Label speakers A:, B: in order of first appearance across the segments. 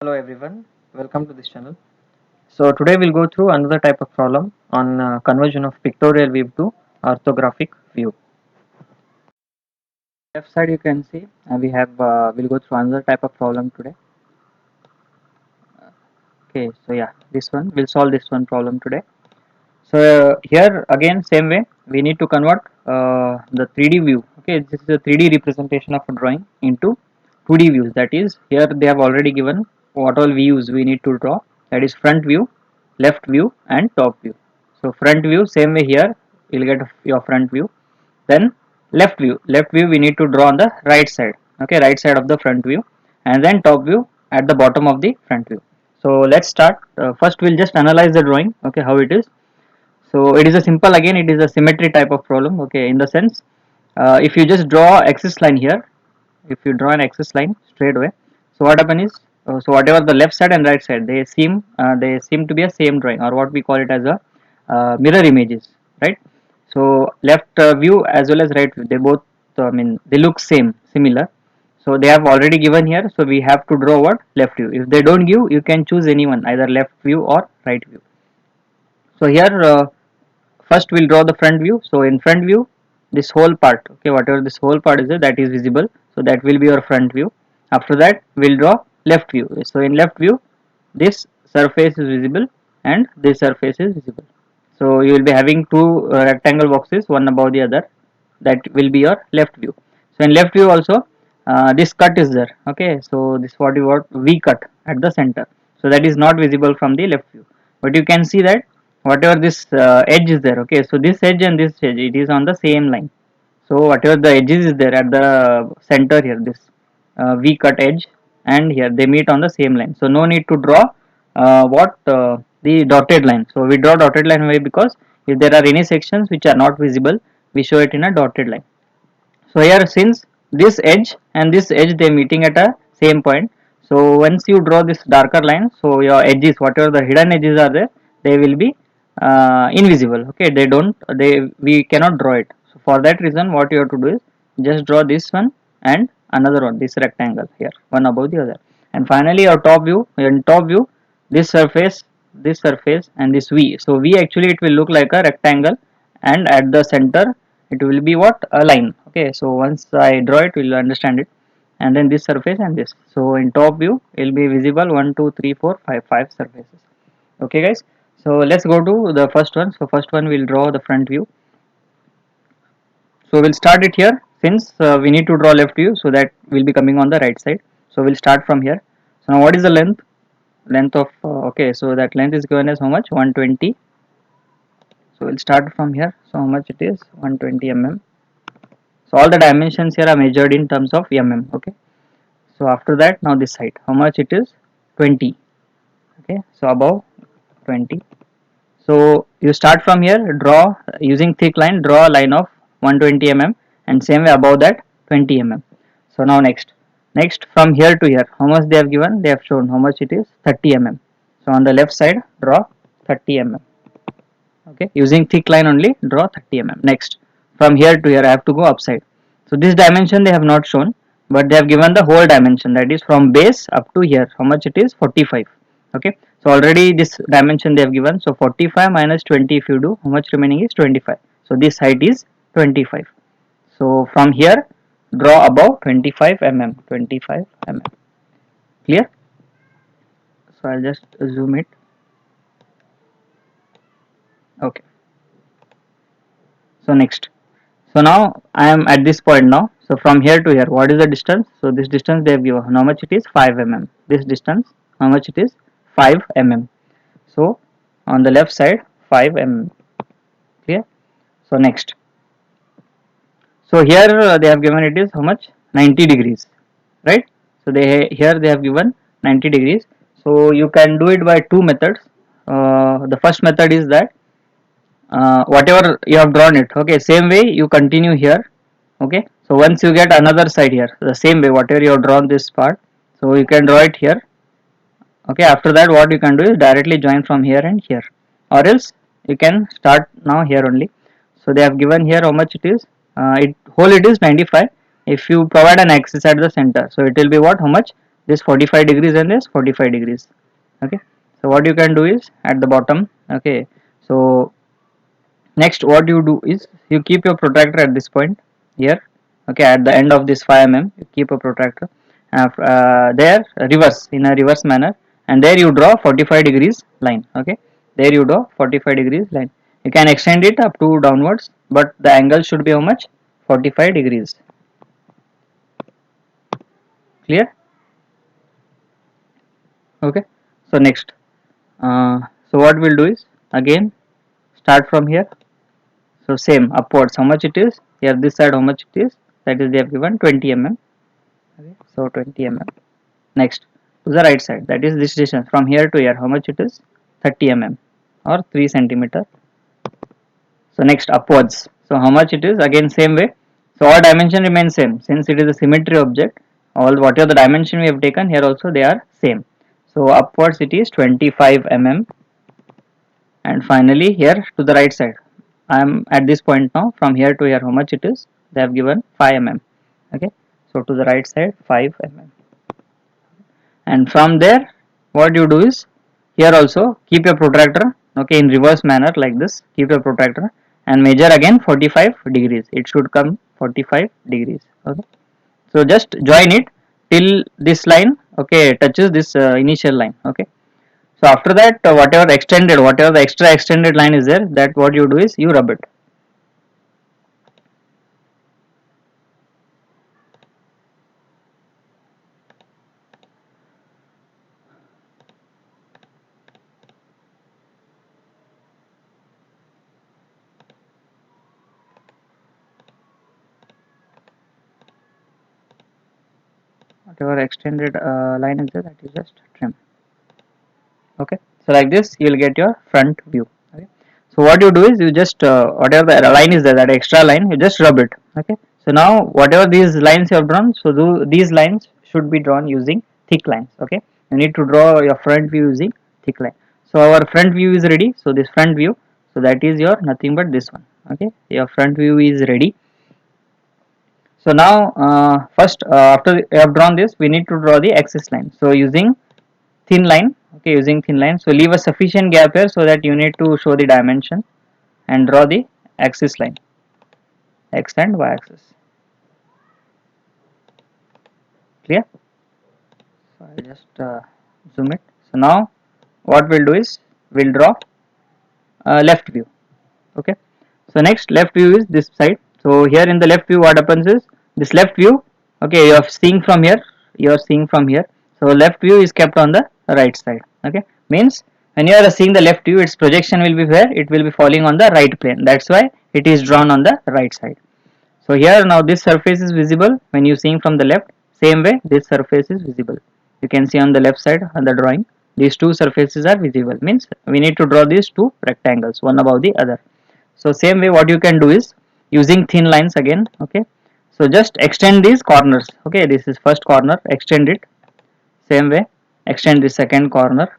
A: Hello everyone, welcome to this channel. So today we'll go through another type of problem on conversion of pictorial view to orthographic view. Left side you can see we'll go through another type of problem today. Okay, so yeah, this one we'll solve this one problem today. So here again same way we need to convert the 3D view. Okay, this is a 3D representation of a drawing into 2D views. That is, here they have already given what all views we need to draw. That is front view, left view, and top view. So front view same way here you'll get your front view. Then left view we need to draw on the right side. Okay, right side of the front view, and then top view at the bottom of the front view. So let's start. First we'll just analyze the drawing. Okay, how it is. So it is a simple, again it is a symmetry type of problem. Okay, in the sense if you just draw axis line here, if you draw an axis line straight away, so what happen is so whatever the left side and right side they seem to be a same drawing, or what we call it as a mirror images, right? So left view as well as right view, they both they look similar. So they have already given here, so we have to draw what left view. If they don't give, you can choose anyone, either left view or right view. So here first we'll draw the front view. So in front view, this whole part, okay, whatever this whole part is there, that is visible, so that will be your front view. After that we'll draw left view. So in left view, this surface is visible and this surface is visible. So you will be having two rectangle boxes, one above the other. That will be your left view. So in left view also, this cut is there. Okay, so this what you want V cut at the center. So that is not visible from the left view, but you can see that whatever this edge is there. Okay, so this edge and this edge, it is on the same line. So whatever the edges is there at the center here, this V cut edge, and here they meet on the same line. So no need to draw the dotted line. So we draw dotted line way, because if there are any sections which are not visible, we show it in a dotted line. So here, since this edge and this edge they meeting at a same point, so once you draw this darker line, so your edges, whatever the hidden edges are there, they will be invisible. Okay, we cannot draw it. So for that reason, what you have to do is just draw this one and another one, this rectangle here, one above the other. And finally your top view, in top view, this surface and this V. So V, actually it will look like a rectangle, and at the center it will be what, a line. Okay, so once I draw it, we'll understand it. And then this surface and this. So in top view it will be visible 1 2 3 4 5 surfaces. Okay guys, so let's go to the first one. So first one, we'll draw the front view. So we'll start it here, since we need to draw left view, so that will be coming on the right side. So we'll start from here. So now what is the length of okay, so that length is given as how much, 120. So we'll start from here. So how much it is, 120 mm. So all the dimensions here are measured in terms of mm. Okay, so after that, now this side, how much it is, 20. Okay, so above 20. So you start from here, draw using thick line, draw a line of 120 mm, and same way above that 20 mm. So now next from here to here, how much they have given, they have shown how much it is, 30 mm. So on the left side, draw 30 mm. Okay, using thick line only, draw 30 mm. Next, from here to here I have to go upside. So this dimension they have not shown, but they have given the whole dimension, that is from base up to here, how much it is, 45. Okay, so already this dimension they have given. So 45 minus 20, if you do, how much remaining is 25. So this height is 25. So from here, draw above 25 mm. 25 mm. Clear? So I'll just zoom it. Okay. So next. So now I am at this point now. So from here to here, what is the distance? So this distance they have given. How much it is? 5 mm. This distance, how much it is? 5 mm. So on the left side, 5 mm. Clear? So next. So here they have given it is how much? 90 degrees, right? So here they have given 90 degrees. So you can do it by two methods. The first method is that whatever you have drawn it, okay, same way you continue here. Okay, so once you get another side here, the same way whatever you have drawn this part, so you can draw it here. Okay, after that what you can do is directly join from here and here, or else you can start now here only. So they have given here how much it is, it is 95. If you provide an axis at the center, so it will be what, how much, this 45 degrees and this 45 degrees. Okay, so what you can do is at the bottom. Okay, so next what you do is you keep your protractor at this point here. Okay, at the end of this 5 mm you keep a protractor there reverse in a reverse manner, and there you draw 45 degrees line. Okay, there you draw 45 degrees line. You can extend it up to downwards, but the angle should be how much? 45 degrees. Clear? Okay, so next so what we'll do is again start from here. So same upwards, how much it is here, this side how much it is, that is they have given 20 mm. Okay, so 20 mm. Next to the right side, that is this distance from here to here, how much it is? 30 mm or 3 centimeter. So next upwards, so how much it is? Again same way. So all dimension remains same since it is a symmetry object. All whatever the dimension we have taken here also they are same. So upwards it is 25 mm, and finally here to the right side I am at this point now, from here to here how much it is? They have given 5 mm. Okay, so to the right side 5 mm, and from there what you do is here also keep your protractor. Okay, in reverse manner like this, keep your protractor and measure again 45 degrees. It should come 45 degrees. Okay, so just join it till this line, okay, touches this initial line. Okay, so after that whatever the extra extended line is there, that what you do is you rub it. Whatever extended line is there, that is just trim. Okay, so like this you will get your front view. Okay, so what you do is you just whatever the line is there, that extra line, you just rub it. Okay, so now whatever these lines you have drawn, so these lines should be drawn using thick lines. Okay, you need to draw your front view using thick line. So our front view is ready. So this front view, so that is your nothing but this one. Okay, your front view is ready. So now first after you have drawn this, we need to draw the axis line. So using thin line. Okay, using thin line, so leave a sufficient gap here so that you need to show the dimension and draw the axis line, x and y axis. Clear? So I'll just zoom it. So now what we'll do is we'll draw left view. Okay, so next left view is this side. So here in the left view what happens is this left view, okay, you are seeing from here, you are seeing from here, so left view is kept on the right side. Okay, means when you are seeing the left view, its projection will be where? It will be falling on the right plane. That's why it is drawn on the right side. So here now this surface is visible when you seeing from the left. Same way this surface is visible. You can see on the left side on the drawing, these two surfaces are visible. Means we need to draw these two rectangles, one above the other. So same way what you can do is using thin lines again. Okay, so just extend these corners. Okay, this is first corner, extend it. Same way extend the second corner,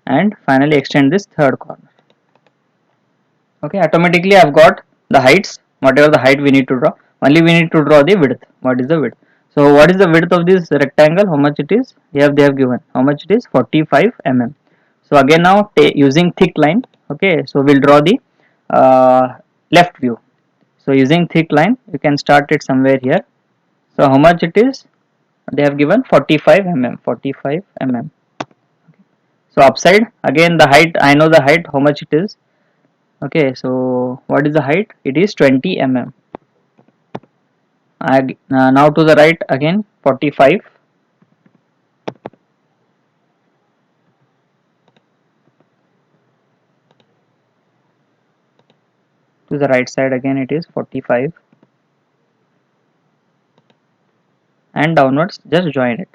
A: and finally extend this third corner. Okay, automatically I've got the heights, whatever the height we need to draw. Only we need to draw the width. What is the width? So what is the width of this rectangle? How much it is? Here they have given how much it is? 45 mm. So again now using thick line. Okay, so we'll draw the left view. So using thick line you can start it somewhere here. So how much it is? They have given 45 mm. 45 mm. So upside again the height, I know the height how much it is. Okay, so what is the height? It is 20 mm. Now to the right again 45. To the right side again it is 45, and downwards just join it.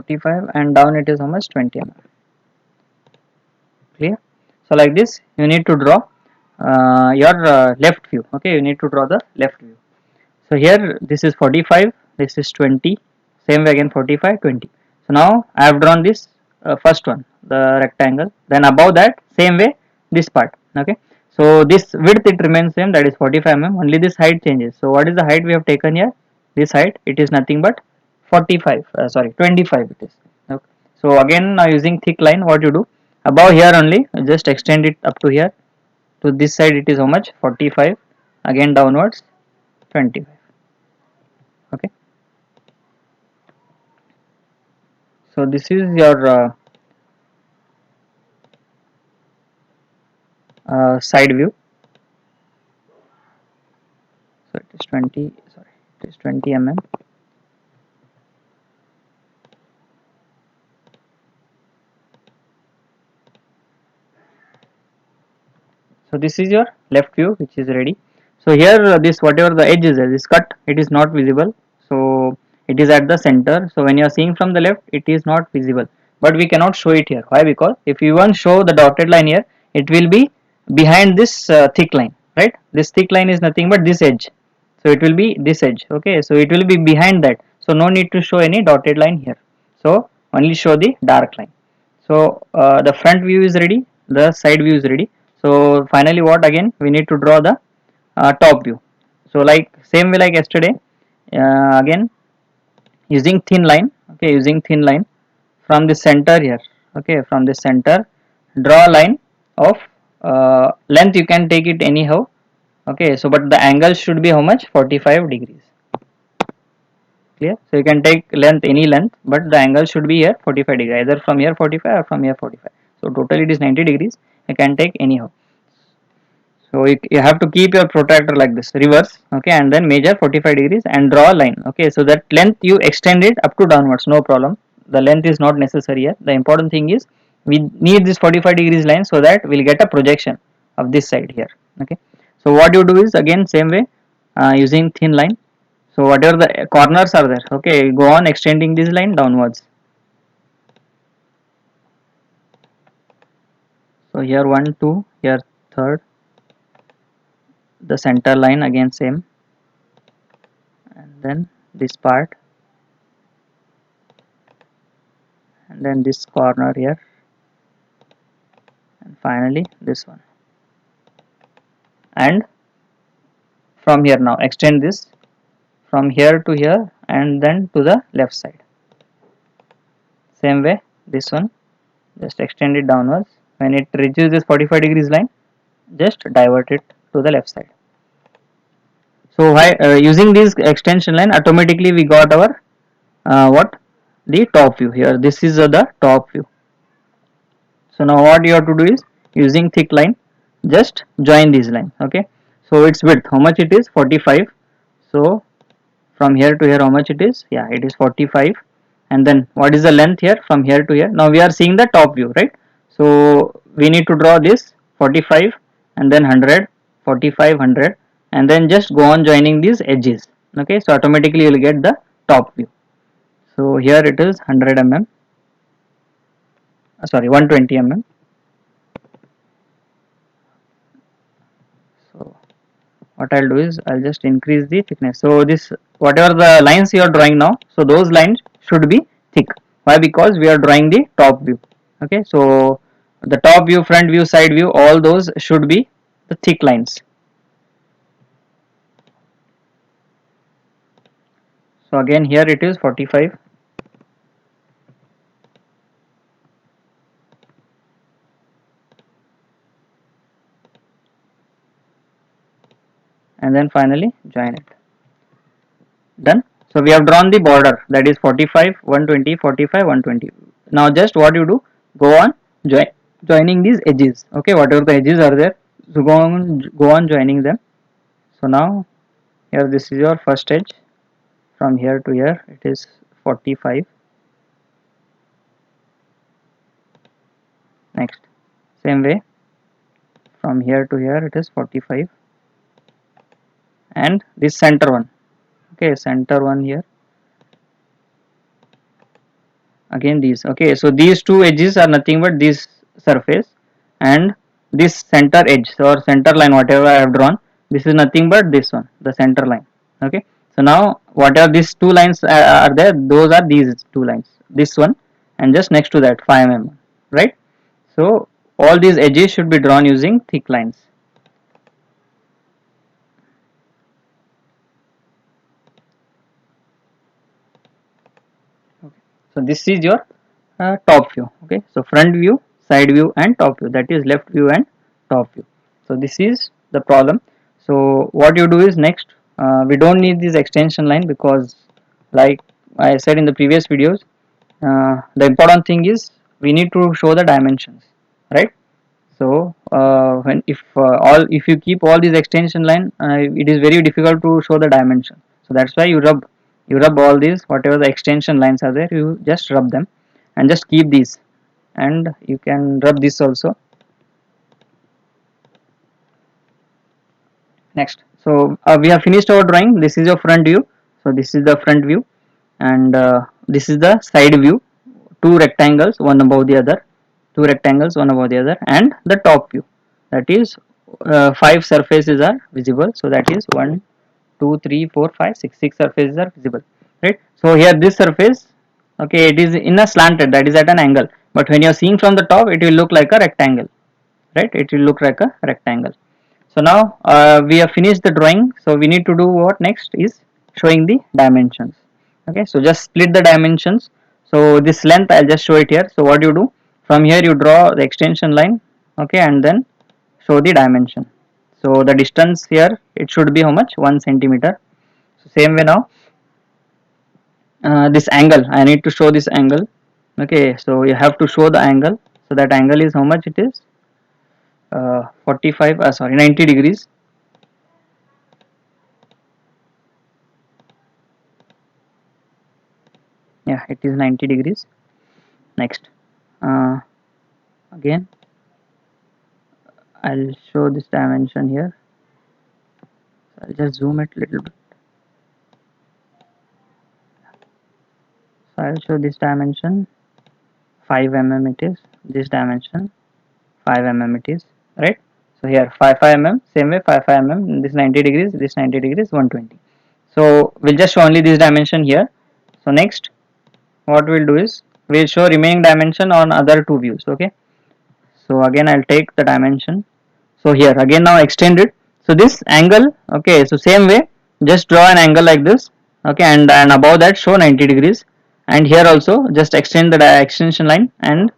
A: .45 and down it is how much? 20 mm. Clear? So like this you need to draw your left view. Okay, you need to draw the left view. So here this is 45, this is 20, same way again 45, 20. So now I have drawn this first one, the rectangle. Then above that, same way this part. Okay. So this width it remains same, that is 45 mm. Only this height changes. So what is the height we have taken here? This height, it is nothing but 45. Sorry, 25 it is. Okay. So again now using thick line, what you do? Above here only, just extend it up to here. To this side it is how much? 45. Again downwards 25. Okay. So this is your side view. So it is 20. Sorry, it is 20 mm. So this is your left view, which is ready. So here this whatever the edge is there, this cut, it is not visible. So it is at the center. So when you are seeing from the left, it is not visible. But we cannot show it here. Why? Because if you want to show the dotted line here, it will be behind this thick line, right? This thick line is nothing but this edge. So it will be this edge. Okay. So it will be behind that. So no need to show any dotted line here. So only show the dark line. So the front view is ready, the side view is ready. So finally what, again we need to draw the top view. So like same way like yesterday, again using thin line. Okay, using thin line from the center here. Okay, from the center draw a line of length, you can take it anyhow. Okay, so but the angle should be how much? 45 degrees. Clear? So you can take length, any length, but the angle should be here 45 degree, either from here 45 or from here 45. So total it is 90 degrees. You can take anyhow. So you have to keep your protractor like this, reverse. Okay, and then measure 45 degrees and draw a line. Okay, so that length you extend it up to downwards, no problem. The length is not necessary here. The important thing is we need this 45 degrees line so that we'll get a projection of this side here. Okay, so what you do is again same way, using thin line. So whatever the corners are there, okay, go on extending this line downwards. So here 1, 2, here third, the center line again same, and then this part, and then this corner here, and finally this one. And from here now extend this from here to here and then to the left side. Same way this one, just extend it downwards. When it reaches this 45 degrees line, just divert it to the left side. So why using this extension line, automatically we got our what, the top view here. This is the top view. So now what you have to do is using thick line, just join these lines. Okay, so its width, how much it is? 45. So from here to here, how much it is? Yeah, it is 45. And then what is the length here from here to here? Now we are seeing the top view, right? So we need to draw this 45 and then 100, 45, 100, and then just go on joining these edges. Okay, so automatically you will get the top view. So here it is 100 mm, sorry, 120 mm. So what I'll do is I'll just increase the thickness. So this, whatever the lines you are drawing now, so those lines should be thick. Why? Because we are drawing the top view. Okay, so the top view, front view, side view, all those should be the thick lines. So again here it is 45. And then finally join it. Done. So we have drawn the border, that is 45, 120, 45, 120. Now just what you do, go on joining these edges. Okay, whatever the edges are there, so go on joining them. So now here this is your first edge, from here to here it is 45. Next same way from here to here it is 45, and this center one, okay, center one here, again these. Okay, so these two edges are nothing but this surface, and this center edge or center line whatever I have drawn, this is nothing but this one, the center line. Okay, so now whatever these two lines are there, those are these two lines, this one and just next to that 5 mm, right? So all these edges should be drawn using thick lines. Okay, so this is your top view. Okay, so front view, side view and top view, that is left view and top view. So this is the problem. So what you do is next, we don't need this extension line because like I said in the previous videos, the important thing is we need to show the dimensions, right? So when if you keep all these extension line, it is very difficult to show the dimension. So that's why you rub all these, whatever the extension lines are there, you just rub them and just keep these, and you can rub this also. Next, so we have finished our drawing. This is your front view. So this is the front view, and this is the side view. Two rectangles, one above the other. Two rectangles, one above the other, and the top view. That is, five surfaces are visible. So that is 1, 2, 3, 4, 5, 6. Six surfaces are visible, right? So here this surface, okay, it is in a slanted, that is at an angle. But when you are seeing from the top, it will look like a rectangle, right? It will look like a rectangle. So now we have finished the drawing. So we need to do what next is showing the dimensions. Okay, so just split the dimensions. So this length I'll just show it here. So what you do, from here you draw the extension line, okay, and then show the dimension. So the distance here, it should be how much, 1 centimeter. So same way now, this angle, I need to show this angle. Okay, so you have to show the angle. So that angle is how much it is, 45 sorry 90 degrees. Yeah, it is 90 degrees. Next, again I'll show this dimension here. So I'll just zoom it a little bit. So I'll show this dimension, 5 mm it is, this dimension 5 mm it is, right? So here 5 mm, same way 5 mm, this 90 degrees, this 90 degrees, 120. So we'll just show only this dimension here. So next, what we'll do is we'll show remaining dimension on other two views. Okay, so again I'll take the dimension. So here again now extend it. So this angle, okay, so same way just draw an angle like this, okay, and above that show 90 degrees, and here also just extend the extension line and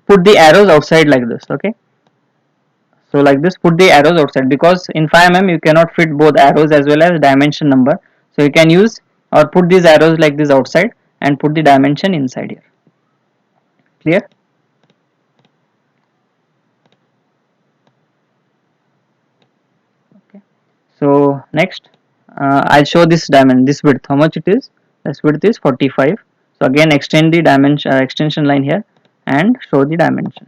A: put the arrows outside like this. Okay, so like this, put the arrows outside, because in 5 mm you cannot fit both arrows as well as dimension number. So you can use or put these arrows like this outside and put the dimension inside here. Clear? Okay, so next, I'll show this dimension, this width, how much it is. This width is 45. So again extend the dimension, extension line here, and show the dimension,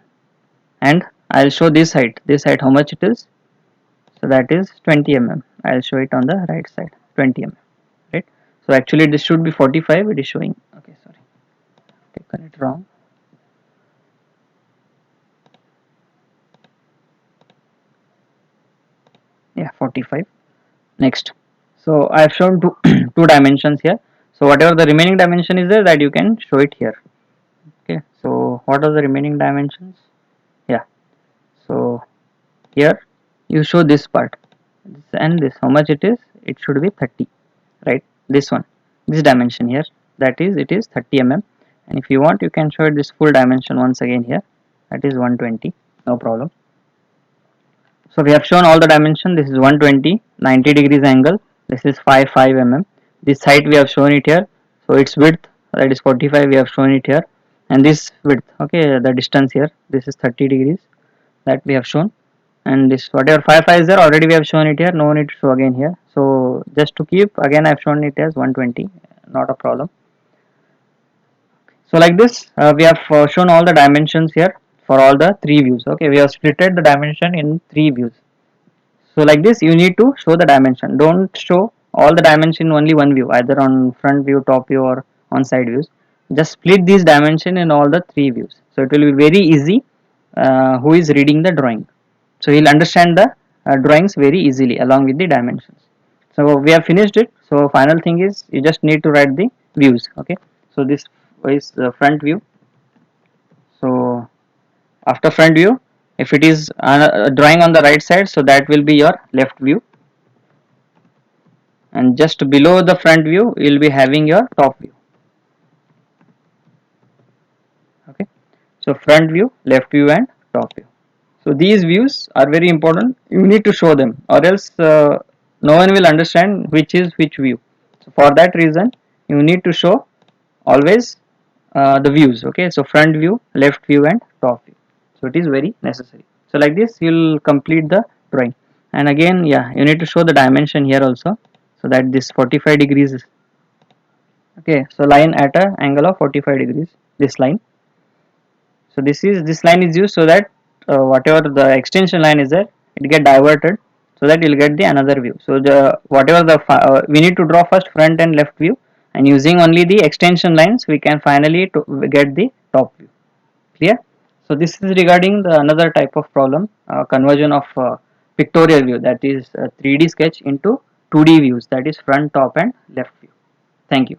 A: and I'll show this height how much it is. So that is 20 mm. I'll show it on the right side, 20 mm, right? So actually this should be 45, it is showing, okay, sorry, taken it wrong. Yeah, 45. Next, so I have shown two two dimensions here. So whatever the remaining dimension is there, that you can show it here. Okay, so what are the remaining dimensions? Yeah, so here you show this part, this and this, how much it is. It should be 30, right? This one, this dimension here, that is, it is 30 mm, and if you want you can show it this full dimension once again here, that is 120, no problem. So we have shown all the dimension. This is 120, 90 degrees angle, this is 5 mm. This height we have shown it here. So its width, that is 45, we have shown it here, and this width, okay, the distance here, this is 30 degrees, that we have shown. And this whatever 5 is there, already we have shown it here, no need to show again here. So just to keep, again I have shown it as 120, not a problem. So like this, we have shown all the dimensions here for all the three views. Okay, we have splitted the dimension in three views. So like this, you need to show the dimension. Don't show all the dimension in only one view, either on front view, top view, or on side views. Just split these dimension in all the three views. So it will be very easy who is reading the drawing. So he'll understand the drawings very easily along with the dimensions. So we have finished it. So final thing is you just need to write the views. Okay, so this is the front view. So after front view, if it is a drawing on the right side, so that will be your left view, and just below the front view you will be having your top view. Okay, so front view, left view and top view. So these views are very important. You need to show them, or else no one will understand which is which view. So for that reason, you need to show always the views. Okay, so front view, left view and top view. So it is very necessary. So like this you will complete the drawing. And again, yeah, you need to show the dimension here also, so that this 45 degrees is okay. So line at a angle of 45 degrees, this line. So this line is used so that whatever the extension line is there, it get diverted, so that you'll get the another view. So the whatever the we need to draw first front and left view, and using only the extension lines we can finally to get the top view. Clear? So this is regarding the another type of problem, conversion of pictorial view, that is 3D sketch into 2D views, that is front, top and left view. Thank you.